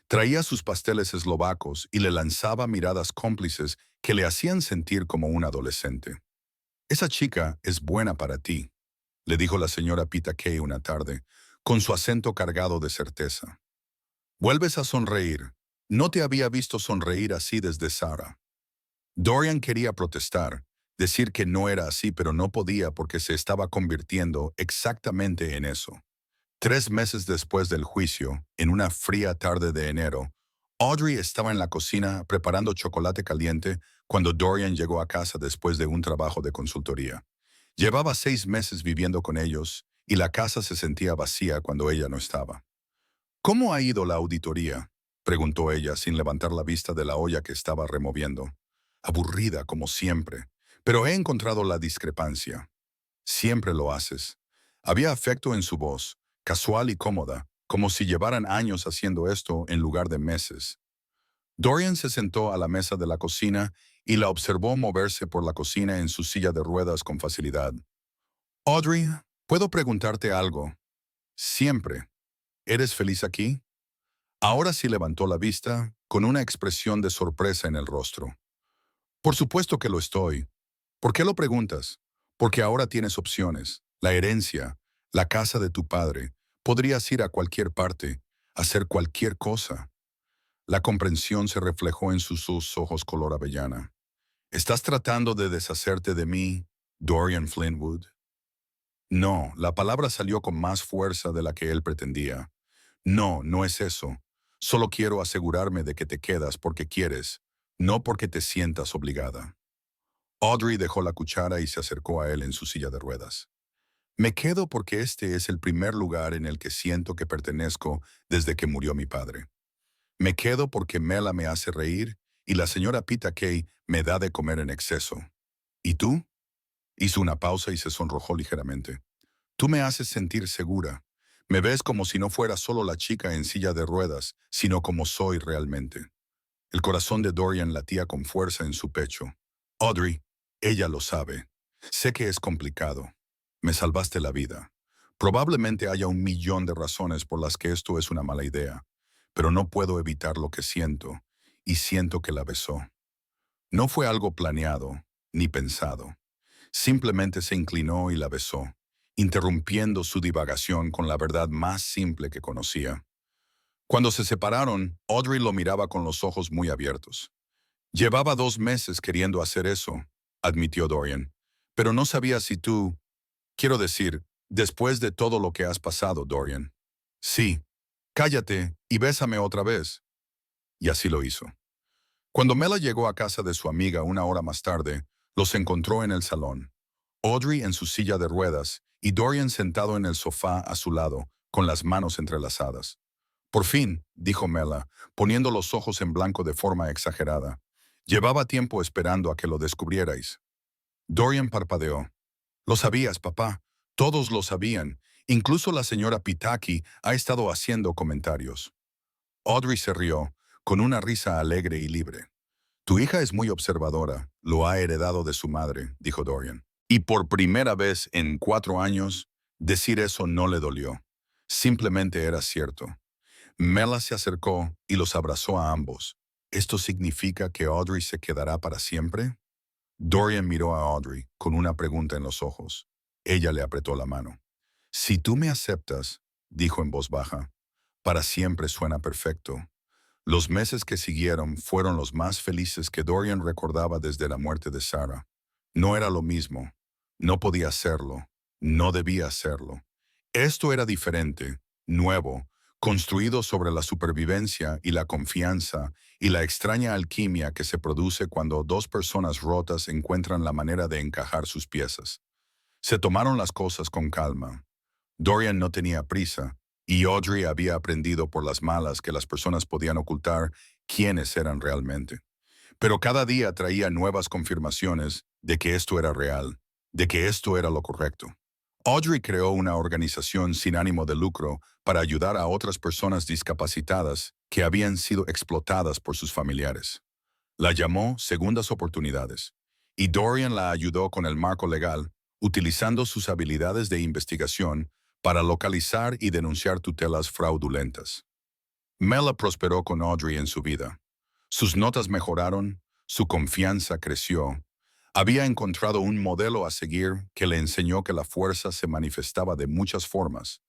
Traía sus pasteles eslovacos y le lanzaba miradas cómplices que le hacían sentir como un adolescente. «Esa chica es buena para ti», le dijo la señora Pitacay una tarde, con su acento cargado de certeza. «Vuelves a sonreír. No te había visto sonreír así desde Sara». Dorian quería protestar, decir que no era así, pero no podía porque se estaba convirtiendo exactamente en eso. 3 meses después del juicio, en una fría tarde de enero, Audrey estaba en la cocina preparando chocolate caliente cuando Dorian llegó a casa después de un trabajo de consultoría. Llevaba 6 meses viviendo con ellos y la casa se sentía vacía cuando ella no estaba. «¿Cómo ha ido la auditoría?», preguntó ella sin levantar la vista de la olla que estaba removiendo. «Aburrida, como siempre, pero he encontrado la discrepancia». «Siempre lo haces». Había afecto en su voz, casual y cómoda, como si llevaran años haciendo esto en lugar de meses. Dorian se sentó a la mesa de la cocina y la observó moverse por la cocina en su silla de ruedas con facilidad. «Audrey, ¿puedo preguntarte algo?» «Siempre. ¿Eres feliz aquí?» Ahora sí levantó la vista, con una expresión de sorpresa en el rostro. «Por supuesto que lo estoy. ¿Por qué lo preguntas?» «Porque ahora tienes opciones. La herencia, la casa de tu padre. Podrías ir a cualquier parte, hacer cualquier cosa». La comprensión se reflejó en sus ojos color avellana. «¿Estás tratando de deshacerte de mí, Dorian Flintwood?» No, la palabra salió con más fuerza de la que él pretendía. «No, no es eso. Solo quiero asegurarme de que te quedas porque quieres, no porque te sientas obligada». Audrey dejó la cuchara y se acercó a él en su silla de ruedas. «Me quedo porque este es el primer lugar en el que siento que pertenezco desde que murió mi padre. Me quedo porque Mela me hace reír y la señora Pitacay me da de comer en exceso. ¿Y tú?». Hizo una pausa y se sonrojó ligeramente. «Tú me haces sentir segura. Me ves como si no fuera solo la chica en silla de ruedas, sino como soy realmente». El corazón de Dorian latía con fuerza en su pecho. «Audrey, ella lo sabe. Sé que es complicado. Me salvaste la vida. Probablemente haya 1 millón de razones por las que esto es una mala idea, pero no puedo evitar lo que siento, y siento que la besó. No fue algo planeado, ni pensado. Simplemente se inclinó y la besó, interrumpiendo su divagación con la verdad más simple que conocía. Cuando se separaron, Audrey lo miraba con los ojos muy abiertos. «Llevaba 2 meses queriendo hacer eso», admitió Dorian. «Pero no sabía si tú... Quiero decir, después de todo lo que has pasado, Dorian». «Sí, cállate y bésame otra vez». Y así lo hizo. Cuando Mela llegó a casa de su amiga 1 hora más tarde, los encontró en el salón. Audrey en su silla de ruedas y Dorian sentado en el sofá a su lado, con las manos entrelazadas. «Por fin», dijo Mela, poniendo los ojos en blanco de forma exagerada. «Llevaba tiempo esperando a que lo descubrierais». Dorian parpadeó. «Lo sabías, papá. Todos lo sabían. Incluso la señora Pitaki ha estado haciendo comentarios». Audrey se rió, con una risa alegre y libre. «Tu hija es muy observadora. Lo ha heredado de su madre», dijo Dorian. Y por primera vez en 4 años, decir eso no le dolió. Simplemente era cierto. Mela se acercó y los abrazó a ambos. «¿Esto significa que Audrey se quedará para siempre?». Dorian miró a Audrey con una pregunta en los ojos. Ella le apretó la mano. «Si tú me aceptas», dijo en voz baja, «para siempre suena perfecto». Los meses que siguieron fueron los más felices que Dorian recordaba desde la muerte de Sarah. No era lo mismo. No podía hacerlo. No debía hacerlo. Esto era diferente, nuevo, construido sobre la supervivencia y la confianza y la extraña alquimia que se produce cuando 2 personas rotas encuentran la manera de encajar sus piezas. Se tomaron las cosas con calma. Dorian no tenía prisa, y Audrey había aprendido por las malas que las personas podían ocultar quiénes eran realmente. Pero cada día traía nuevas confirmaciones de que esto era real, de que esto era lo correcto. Audrey creó una organización sin ánimo de lucro para ayudar a otras personas discapacitadas que habían sido explotadas por sus familiares. La llamó Segundas Oportunidades, y Dorian la ayudó con el marco legal, utilizando sus habilidades de investigación para localizar y denunciar tutelas fraudulentas. Mela prosperó con Audrey en su vida. Sus notas mejoraron, su confianza creció. Había encontrado un modelo a seguir que le enseñó que la fuerza se manifestaba de muchas formas.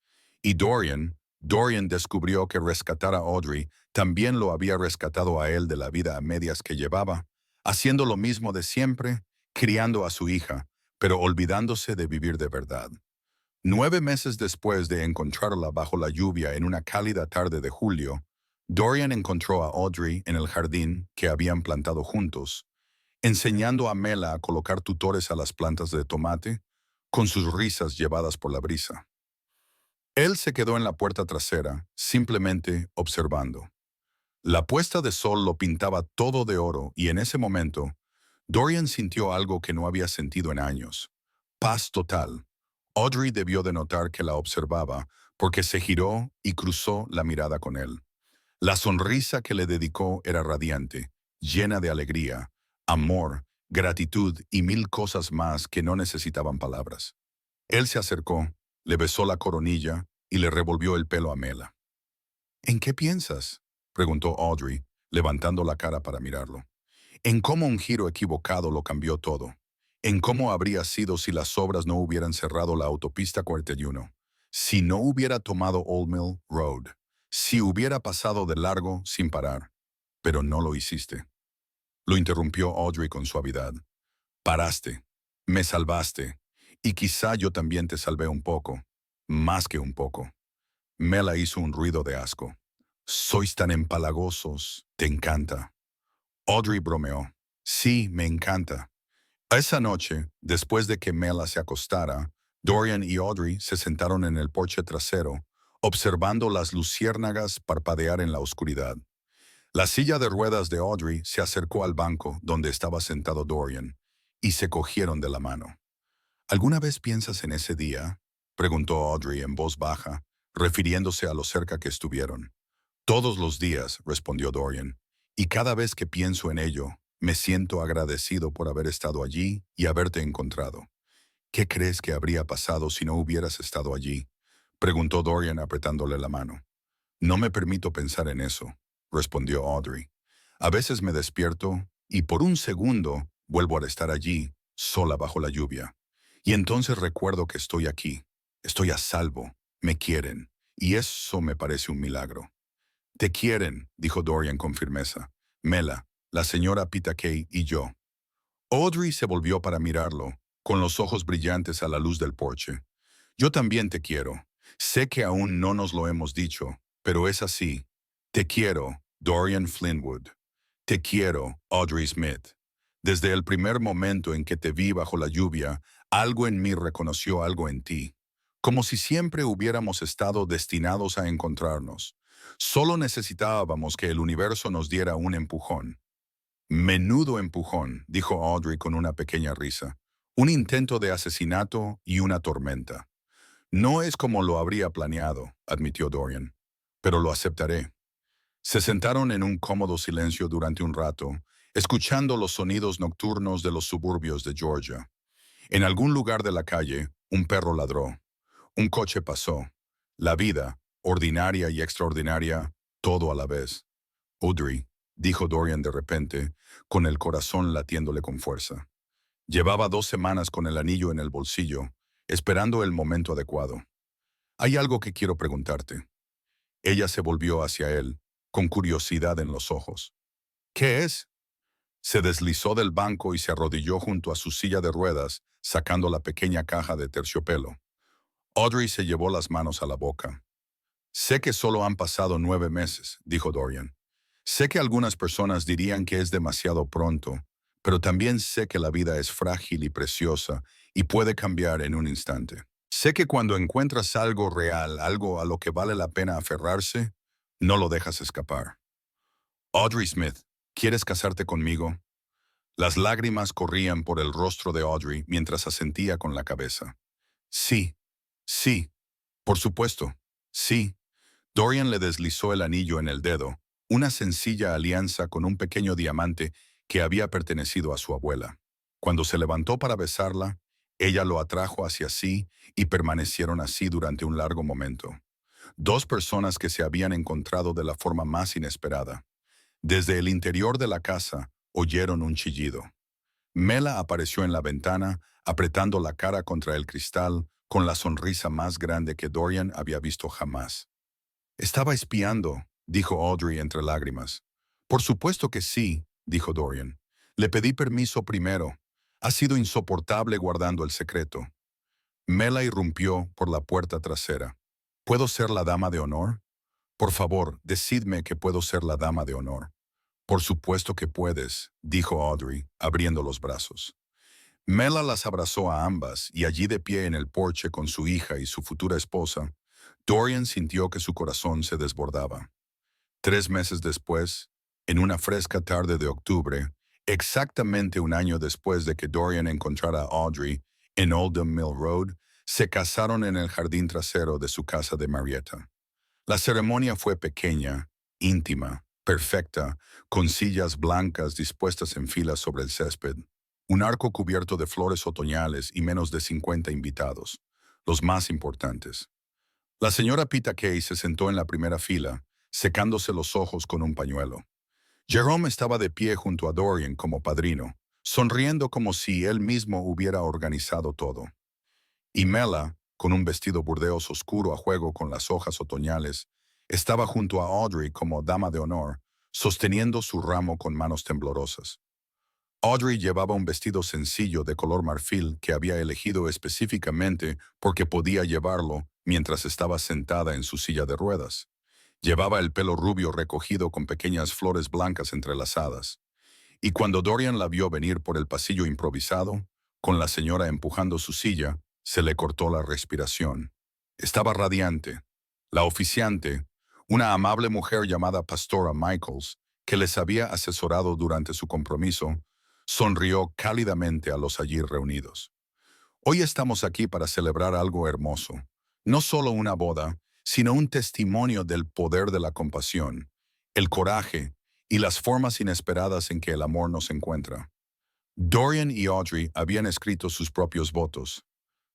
Y Dorian descubrió que rescatar a Audrey también lo había rescatado a él de la vida a medias que llevaba, haciendo lo mismo de siempre, criando a su hija, pero olvidándose de vivir de verdad. 9 meses después de encontrarla bajo la lluvia en una cálida tarde de julio, Dorian encontró a Audrey en el jardín que habían plantado juntos, enseñando a Mela a colocar tutores a las plantas de tomate, con sus risas llevadas por la brisa. Él se quedó en la puerta trasera, simplemente observando. La puesta de sol lo pintaba todo de oro y en ese momento, Dorian sintió algo que no había sentido en años. Paz total. Audrey debió de notar que la observaba porque se giró y cruzó la mirada con él. La sonrisa que le dedicó era radiante, llena de alegría, amor, gratitud y mil cosas más que no necesitaban palabras. Él se acercó, le besó la coronilla y le revolvió el pelo a Mela. ¿En qué piensas?, preguntó Audrey, levantando la cara para mirarlo. En cómo un giro equivocado lo cambió todo. En cómo habría sido si las obras no hubieran cerrado la autopista 41. Si no hubiera tomado Old Mill Road. Si hubiera pasado de largo sin parar. Pero no lo hiciste. Lo interrumpió Audrey con suavidad. Paraste. Me salvaste. Y quizá yo también te salvé un poco. Más que un poco. Mela hizo un ruido de asco. Sois tan empalagosos. Te encanta. Audrey bromeó. Sí, me encanta. Esa noche, después de que Mela se acostara, Dorian y Audrey se sentaron en el porche trasero, observando las luciérnagas parpadear en la oscuridad. La silla de ruedas de Audrey se acercó al banco donde estaba sentado Dorian, y se cogieron de la mano. ¿Alguna vez piensas en ese día?, preguntó Audrey en voz baja, refiriéndose a lo cerca que estuvieron. Todos los días, respondió Dorian, y cada vez que pienso en ello, me siento agradecido por haber estado allí y haberte encontrado. ¿Qué crees que habría pasado si no hubieras estado allí?, preguntó Dorian apretándole la mano. No me permito pensar en eso, respondió Audrey. A veces me despierto y por un segundo vuelvo a estar allí, sola bajo la lluvia. Y entonces recuerdo que estoy aquí, estoy a salvo, me quieren, y eso me parece un milagro. Te quieren, dijo Dorian con firmeza. Mela, la señora Pitakay y yo. Audrey se volvió para mirarlo, con los ojos brillantes a la luz del porche. Yo también te quiero. Sé que aún no nos lo hemos dicho, pero es así. Te quiero, Dorian Flintwood. Te quiero, Audrey Smith. Desde el primer momento en que te vi bajo la lluvia, algo en mí reconoció algo en ti. Como si siempre hubiéramos estado destinados a encontrarnos. Solo necesitábamos que el universo nos diera un empujón. Menudo empujón, dijo Audrey con una pequeña risa. Un intento de asesinato y una tormenta. No es como lo habría planeado, admitió Dorian, pero lo aceptaré. Se sentaron en un cómodo silencio durante un rato, escuchando los sonidos nocturnos de los suburbios de Georgia. En algún lugar de la calle, un perro ladró. Un coche pasó. La vida, ordinaria y extraordinaria, todo a la vez. Audrey, dijo Dorian de repente, con el corazón latiéndole con fuerza. Llevaba 2 semanas con el anillo en el bolsillo, esperando el momento adecuado. Hay algo que quiero preguntarte. Ella se volvió hacia él, con curiosidad en los ojos. ¿Qué es? Se deslizó del banco y se arrodilló junto a su silla de ruedas, sacando la pequeña caja de terciopelo. Audrey se llevó las manos a la boca. Sé que solo han pasado 9 meses, dijo Dorian. Sé que algunas personas dirían que es demasiado pronto, pero también sé que la vida es frágil y preciosa y puede cambiar en un instante. Sé que cuando encuentras algo real, algo a lo que vale la pena aferrarse, no lo dejas escapar. Audrey Smith, ¿quieres casarte conmigo? Las lágrimas corrían por el rostro de Audrey mientras asentía con la cabeza. Sí, sí, por supuesto, sí. Dorian le deslizó el anillo en el dedo, una sencilla alianza con un pequeño diamante que había pertenecido a su abuela. Cuando se levantó para besarla, ella lo atrajo hacia sí y permanecieron así durante un largo momento. Dos personas que se habían encontrado de la forma más inesperada. Desde el interior de la casa, oyeron un chillido. Mela apareció en la ventana, apretando la cara contra el cristal, con la sonrisa más grande que Dorian había visto jamás. Estaba espiando, dijo Audrey entre lágrimas. Por supuesto que sí, dijo Dorian. Le pedí permiso primero. Ha sido insoportable guardando el secreto. Mela irrumpió por la puerta trasera. ¿Puedo ser la dama de honor? Por favor, decidme que puedo ser la dama de honor. Por supuesto que puedes, dijo Audrey, abriendo los brazos. Mela las abrazó a ambas y allí de pie en el porche con su hija y su futura esposa, Dorian sintió que su corazón se desbordaba. 3 meses después, en una fresca tarde de octubre, exactamente un año después de que Dorian encontrara a Audrey en Oldham Mill Road, se casaron en el jardín trasero de su casa de Marietta. La ceremonia fue pequeña, íntima, perfecta, con sillas blancas dispuestas en filas sobre el césped, un arco cubierto de flores otoñales y menos de 50 invitados, los más importantes. La señora Pita Kay se sentó en la primera fila, secándose los ojos con un pañuelo. Jerome estaba de pie junto a Dorian como padrino, sonriendo como si él mismo hubiera organizado todo. Y Mela, con un vestido burdeos oscuro a juego con las hojas otoñales, estaba junto a Audrey como dama de honor, sosteniendo su ramo con manos temblorosas. Audrey llevaba un vestido sencillo de color marfil que había elegido específicamente porque podía llevarlo mientras estaba sentada en su silla de ruedas. Llevaba el pelo rubio recogido con pequeñas flores blancas entrelazadas. Y cuando Dorian la vio venir por el pasillo improvisado, con la señora empujando su silla, se le cortó la respiración. Estaba radiante. La oficiante, una amable mujer llamada Pastora Michaels, que les había asesorado durante su compromiso, sonrió cálidamente a los allí reunidos. Hoy estamos aquí para celebrar algo hermoso. No solo una boda, sino un testimonio del poder de la compasión, el coraje y las formas inesperadas en que el amor nos encuentra. Dorian y Audrey habían escrito sus propios votos.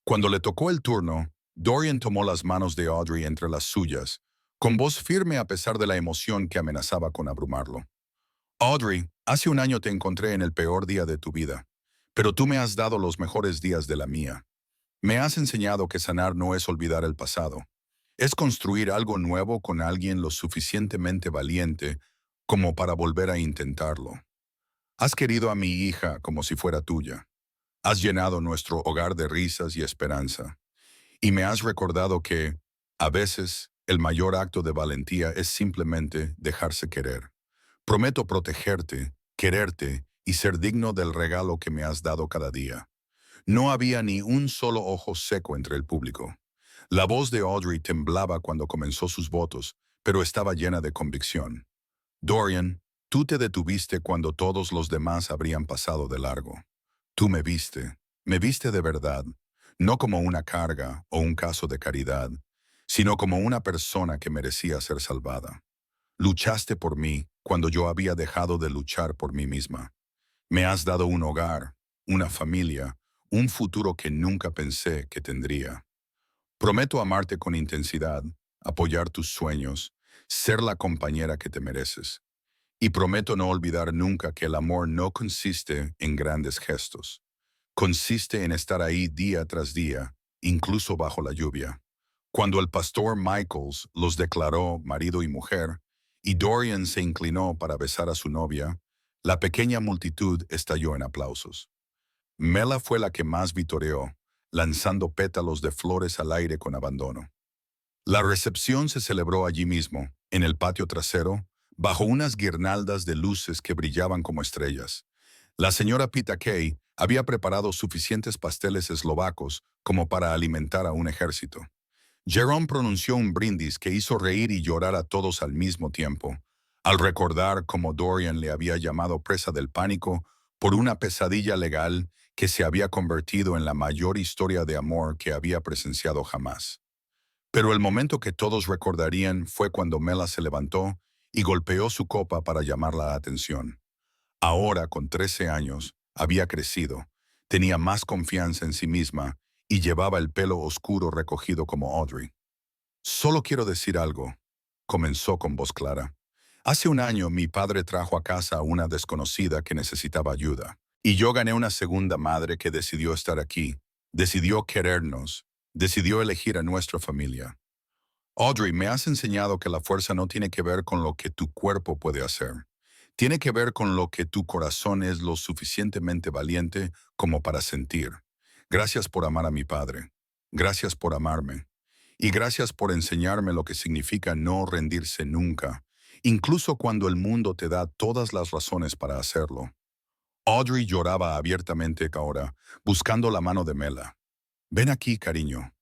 Cuando le tocó el turno, Dorian tomó las manos de Audrey entre las suyas, con voz firme a pesar de la emoción que amenazaba con abrumarlo. Audrey, hace un año te encontré en el peor día de tu vida, pero tú me has dado los mejores días de la mía. Me has enseñado que sanar no es olvidar el pasado. Es construir algo nuevo con alguien lo suficientemente valiente como para volver a intentarlo. Has querido a mi hija como si fuera tuya. Has llenado nuestro hogar de risas y esperanza. Y me has recordado que, a veces, el mayor acto de valentía es simplemente dejarse querer. Prometo protegerte, quererte y ser digno del regalo que me has dado cada día. No había ni un solo ojo seco entre el público. La voz de Audrey temblaba cuando comenzó sus votos, pero estaba llena de convicción. Dorian, tú te detuviste cuando todos los demás habrían pasado de largo. Tú me viste de verdad, no como una carga o un caso de caridad, sino como una persona que merecía ser salvada. Luchaste por mí cuando yo había dejado de luchar por mí misma. Me has dado un hogar, una familia, un futuro que nunca pensé que tendría. Prometo amarte con intensidad, apoyar tus sueños, ser la compañera que te mereces. Y prometo no olvidar nunca que el amor no consiste en grandes gestos. Consiste en estar ahí día tras día, incluso bajo la lluvia. Cuando el pastor Michaels los declaró marido y mujer, y Dorian se inclinó para besar a su novia, la pequeña multitud estalló en aplausos. Mela fue la que más vitoreó, lanzando pétalos de flores al aire con abandono. La recepción se celebró allí mismo, en el patio trasero, bajo unas guirnaldas de luces que brillaban como estrellas. La señora Pita Kay había preparado suficientes pasteles eslovacos como para alimentar a un ejército. Jerome pronunció un brindis que hizo reír y llorar a todos al mismo tiempo, Al recordar cómo Dorian le había llamado presa del pánico por una pesadilla legal que se había convertido en la mayor historia de amor que había presenciado jamás. Pero el momento que todos recordarían fue cuando Mela se levantó y golpeó su copa para llamar la atención. Ahora, con 13 años, había crecido, tenía más confianza en sí misma y llevaba el pelo oscuro recogido como Audrey. Solo quiero decir algo, comenzó con voz clara. Hace un año mi padre trajo a casa a una desconocida que necesitaba ayuda. Y yo gané una segunda madre que decidió estar aquí, decidió querernos, decidió elegir a nuestra familia. Audrey, me has enseñado que la fuerza no tiene que ver con lo que tu cuerpo puede hacer. Tiene que ver con lo que tu corazón es lo suficientemente valiente como para sentir. Gracias por amar a mi padre. Gracias por amarme. Y gracias por enseñarme lo que significa no rendirse nunca, incluso cuando el mundo te da todas las razones para hacerlo. Audrey lloraba abiertamente ahora, buscando la mano de Mela. Ven aquí, cariño.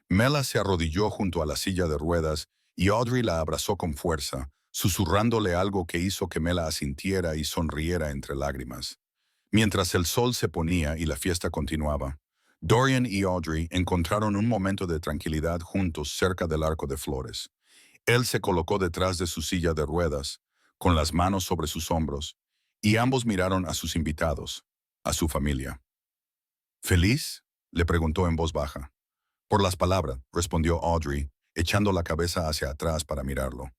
Mela se arrodilló junto a la silla de ruedas y Audrey la abrazó con fuerza, susurrándole algo que hizo que Mela asintiera y sonriera entre lágrimas. Mientras el sol se ponía y la fiesta continuaba, Dorian y Audrey encontraron un momento de tranquilidad juntos cerca del arco de flores. Él se colocó detrás de su silla de ruedas, con las manos sobre sus hombros, y ambos miraron a sus invitados, a su familia. ¿Feliz?, le preguntó en voz baja. Por las palabras, respondió Audrey, echando la cabeza hacia atrás para mirarlo.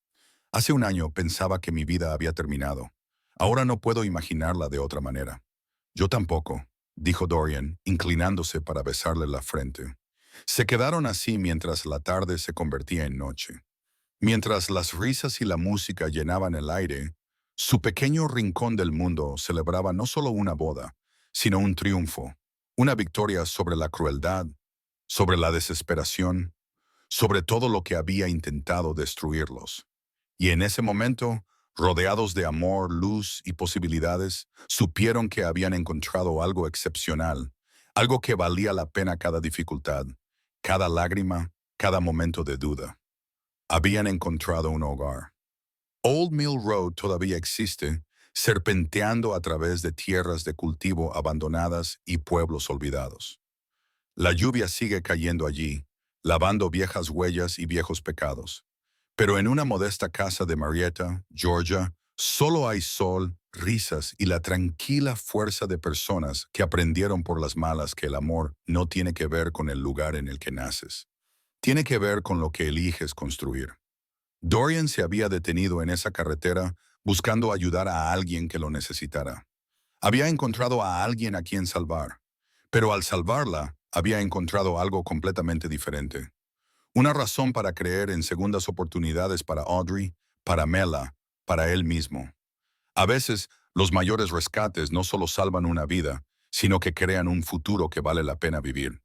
Hace un año pensaba que mi vida había terminado. Ahora no puedo imaginarla de otra manera. Yo tampoco, dijo Dorian, inclinándose para besarle la frente. Se quedaron así mientras la tarde se convertía en noche. Mientras las risas y la música llenaban el aire, su pequeño rincón del mundo celebraba no solo una boda, sino un triunfo, una victoria sobre la crueldad, sobre la desesperación, sobre todo lo que había intentado destruirlos. Y en ese momento, rodeados de amor, luz y posibilidades, supieron que habían encontrado algo excepcional, algo que valía la pena cada dificultad, cada lágrima, cada momento de duda. Habían encontrado un hogar. Old Mill Road todavía existe, serpenteando a través de tierras de cultivo abandonadas y pueblos olvidados. La lluvia sigue cayendo allí, lavando viejas huellas y viejos pecados. Pero en una modesta casa de Marietta, Georgia, solo hay sol, risas y la tranquila fuerza de personas que aprendieron por las malas que el amor no tiene que ver con el lugar en el que naces. Tiene que ver con lo que eliges construir. Dorian se había detenido en esa carretera buscando ayudar a alguien que lo necesitara. Había encontrado a alguien a quien salvar, pero al salvarla, había encontrado algo completamente diferente. Una razón para creer en segundas oportunidades para Audrey, para Mela, para él mismo. A veces, los mayores rescates no solo salvan una vida, sino que crean un futuro que vale la pena vivir.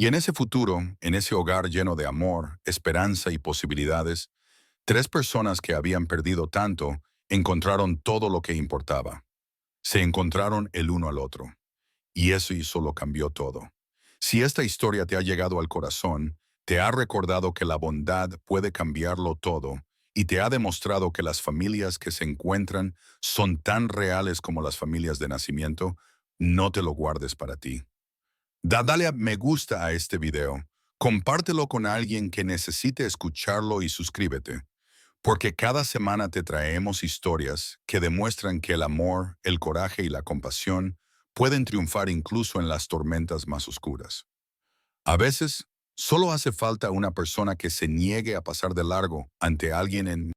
Y en ese futuro, en ese hogar lleno de amor, esperanza y posibilidades, tres personas que habían perdido tanto encontraron todo lo que importaba. Se encontraron el uno al otro. Y eso y solo cambió todo. Si esta historia te ha llegado al corazón, te ha recordado que la bondad puede cambiarlo todo y te ha demostrado que las familias que se encuentran son tan reales como las familias de nacimiento, no te lo guardes para ti. Dale a me gusta a este video, compártelo con alguien que necesite escucharlo y suscríbete, porque cada semana te traemos historias que demuestran que el amor, el coraje y la compasión pueden triunfar incluso en las tormentas más oscuras. A veces, solo hace falta una persona que se niegue a pasar de largo ante alguien en